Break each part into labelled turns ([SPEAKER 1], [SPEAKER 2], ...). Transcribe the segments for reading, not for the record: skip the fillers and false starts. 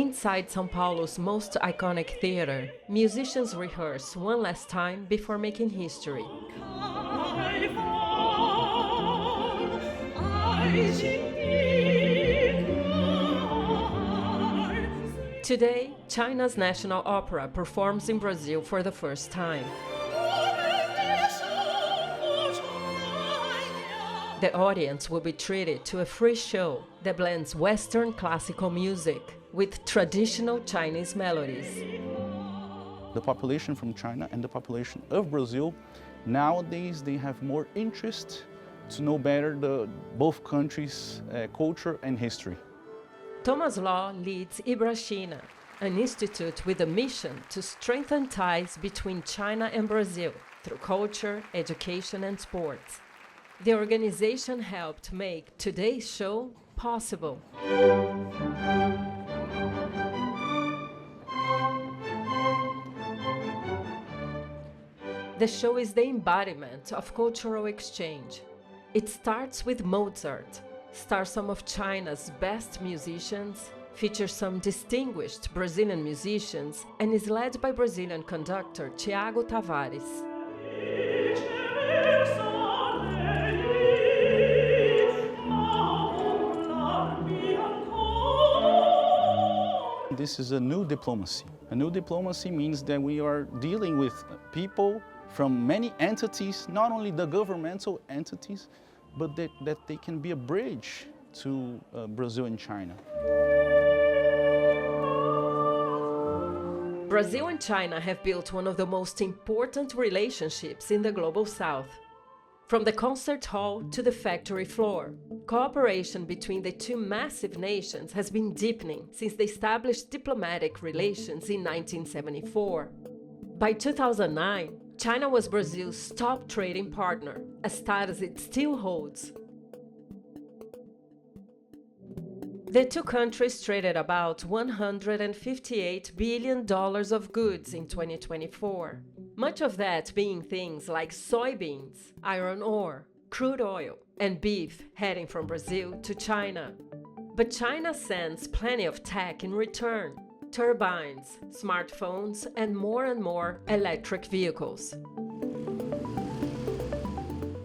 [SPEAKER 1] Inside São Paulo's most iconic theater, musicians rehearse one last time before making history. Today, China's National Opera performs in Brazil for the first time. The audience will be treated to a free show that blends Western classical music with traditional Chinese melodies.
[SPEAKER 2] The population from China and the population of Brazil, nowadays they have more interest to know better both countries' culture and history.
[SPEAKER 1] Thomas Law leads Ibrachina, an institute with a mission to strengthen ties between China and Brazil through culture, education, and sports. The organization helped make today's show possible. The show is the embodiment of cultural exchange. It starts with Mozart, stars some of China's best musicians, features some distinguished Brazilian musicians, and is led by Brazilian conductor Thiago Tavares.
[SPEAKER 2] This is a new diplomacy. A new diplomacy means that we are dealing with people from many entities, not only the governmental entities, but that they can be a bridge to Brazil and China.
[SPEAKER 1] Brazil and China have built one of the most important relationships in the Global South. From the concert hall to the factory floor, cooperation between the two massive nations has been deepening since they established diplomatic relations in 1974. By 2009, China was Brazil's top trading partner, a status it still holds. The two countries traded about $158 billion of goods in 2024. Much of that being things like soybeans, iron ore, crude oil, and beef heading from Brazil to China. But China sends plenty of tech in return: turbines, smartphones, and more electric vehicles.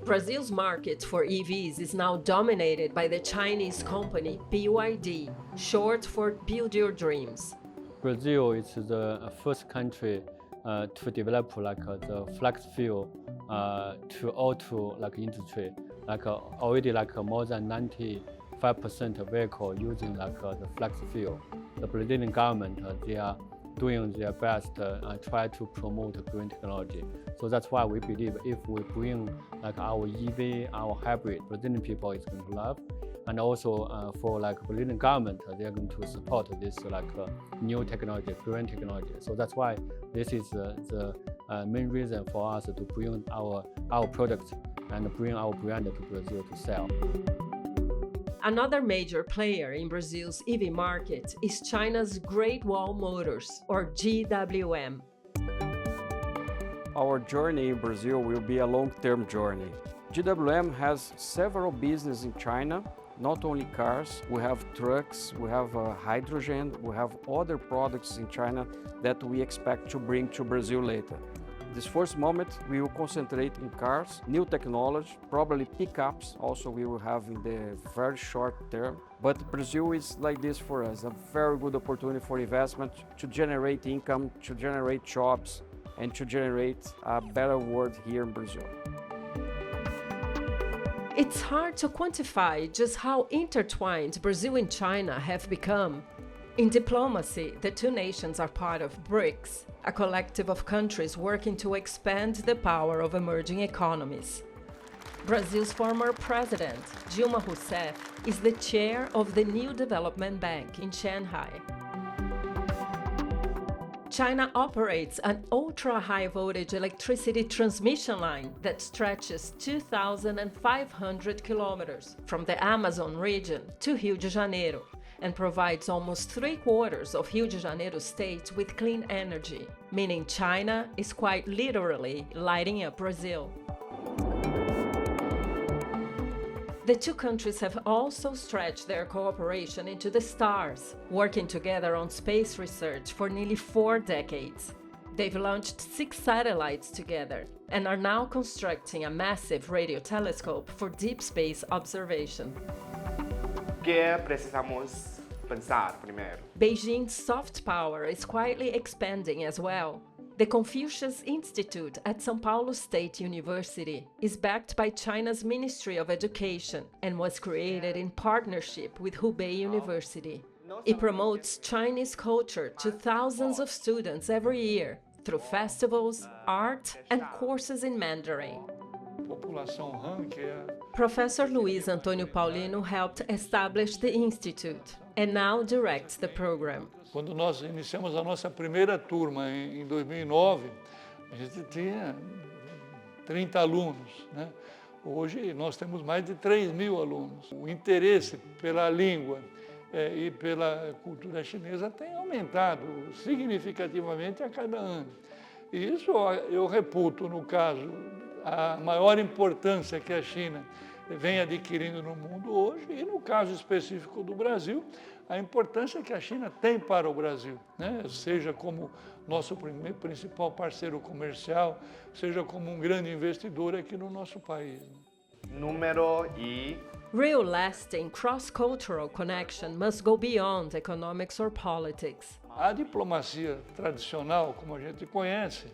[SPEAKER 1] Brazil's market for EVs is now dominated by the Chinese company BYD, short for Build Your Dreams.
[SPEAKER 3] Brazil is the first country to develop the flex fuel to auto industry, already more than 95% of vehicle using the flex fuel. The Brazilian government they are doing their best try to promote green technology. So that's why we believe if we bring our EV, our hybrid, Brazilian people is going to love. And also for Brazilian government, they are going to support this new technology, green technology. So that's why this is the main reason for us to bring our products and bring our brand to Brazil to sell.
[SPEAKER 1] Another major player in Brazil's EV market is China's Great Wall Motors, or GWM.
[SPEAKER 4] Our journey in Brazil will be a long-term journey. GWM has several businesses in China. Not only cars, we have trucks, we have hydrogen, we have other products in China that we expect to bring to Brazil later. This first moment, we will concentrate in cars, new technology, probably pickups also we will have in the very short term. But Brazil is like this for us, a very good opportunity for investment to generate income, to generate jobs, and to generate a better world here in Brazil.
[SPEAKER 1] It's hard to quantify just how intertwined Brazil and China have become. In diplomacy, the two nations are part of BRICS, a collective of countries working to expand the power of emerging economies. Brazil's former president, Dilma Rousseff, is the chair of the New Development Bank in Shanghai. China operates an ultra-high voltage electricity transmission line that stretches 2,500 kilometers from the Amazon region to Rio de Janeiro and provides almost 3/4 of Rio de Janeiro state with clean energy, meaning China is quite literally lighting up Brazil. The two countries have also stretched their cooperation into the stars, working together on space research for nearly 4 decades. They've launched 6 satellites together and are now constructing a massive radio telescope for deep space observation.
[SPEAKER 5] Que precisamos pensar primeiro?
[SPEAKER 1] Beijing's soft power is quietly expanding as well. The Confucius Institute at São Paulo State University is backed by China's Ministry of Education and was created in partnership with Hubei University. It promotes Chinese culture to thousands of students every year through festivals, art, and courses in Mandarin. Professor Luiz Antônio Paulino helped establish the institute and now directs the program.
[SPEAKER 6] Quando nós iniciamos a nossa primeira turma em 2009, a gente tinha 30 alunos, né? Hoje nós temos mais de 3.000 alunos. O interesse pela língua e pela cultura chinesa tem aumentado significativamente a cada ano. E isso eu reputo, no caso, a maior importância que a China vem adquirindo no mundo hoje e, no caso específico do Brasil, a importância que a China tem para o Brasil, né? Seja como nosso principal parceiro comercial, seja como um grande investidor aqui no nosso país.
[SPEAKER 5] Número e...
[SPEAKER 1] Real lasting cross-cultural connection must go beyond economics or politics.
[SPEAKER 6] A diplomacia tradicional, como a gente conhece,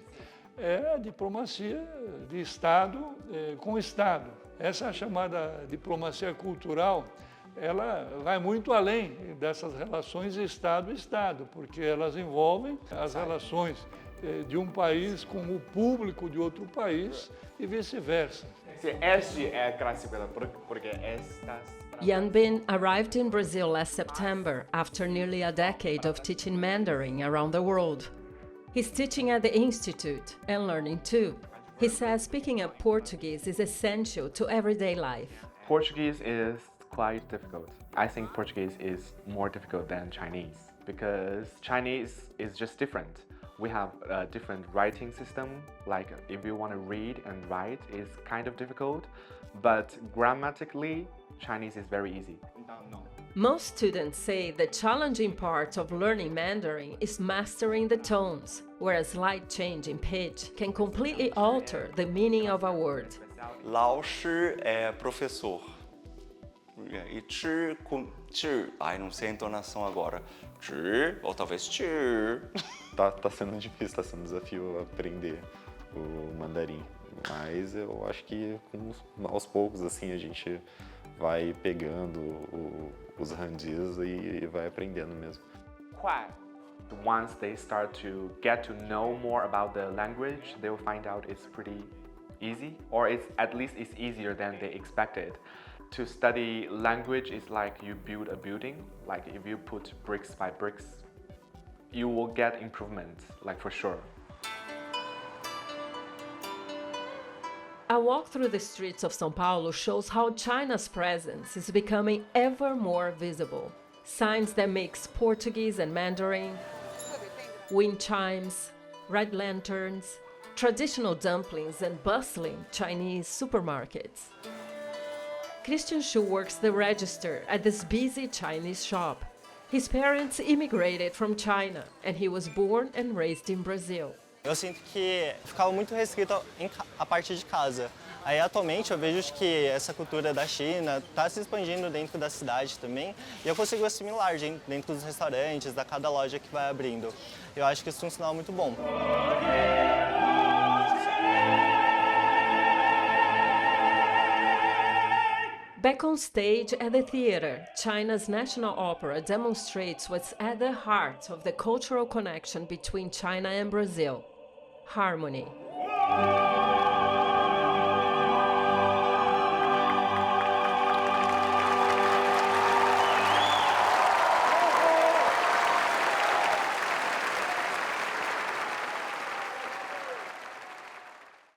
[SPEAKER 6] é a diplomacia de Estado com Estado. Essa chamada diplomacia cultural, ela vai muito além dessas relações Estado-Estado, porque elas envolvem as relações de um país com o público de outro país e vice-versa.
[SPEAKER 5] Este é classificado porque estas...
[SPEAKER 1] Yanbin arrived in Brazil last September after nearly a decade of teaching Mandarin around the world. He's teaching at the Institute and learning too. He says picking up Portuguese is essential to everyday life.
[SPEAKER 5] Portuguese is quite difficult. I think Portuguese is more difficult than Chinese because Chinese is just different. We have a different writing system, like if you want to read and write is kind of difficult, but grammatically Chinese is very easy.
[SPEAKER 1] Most students say the challenging part of learning Mandarin is mastering the tones, where a slight change in pitch can completely alter the meaning of a word.
[SPEAKER 7] 老师é professor. E chi com chi. Ai, não sei a entonação agora. Chi ou talvez chi.
[SPEAKER 8] Tá sendo difícil, tá sendo um desafio aprender o mandarim. Mas eu acho que aos poucos assim a gente vai pegando os handis e vai aprendendo mesmo.
[SPEAKER 5] Once they start to get to know more about the language, they will find out it's pretty easy, or at least it's easier than they expected. To study language is like you build a building. Like if you put bricks by bricks, you will get improvement, like for sure.
[SPEAKER 1] A walk through the streets of São Paulo shows how China's presence is becoming ever more visible. Signs that mix Portuguese and Mandarin, wind chimes, red lanterns, traditional dumplings and bustling Chinese supermarkets. Christian Shu works the register at this busy Chinese shop. His parents immigrated from China and he was born and raised in Brazil.
[SPEAKER 9] Eu sinto que ficava muito restrito a partir de casa. Aí atualmente eu vejo que essa cultura da China está se expandindo dentro da cidade também e eu consigo assimilar dentro dos restaurantes, da cada loja que vai abrindo. Eu acho que isso é um sinal muito bom.
[SPEAKER 1] Back on stage at the theater, China's National Opera demonstrates what's at the heart of the cultural connection between China and Brazil: harmony.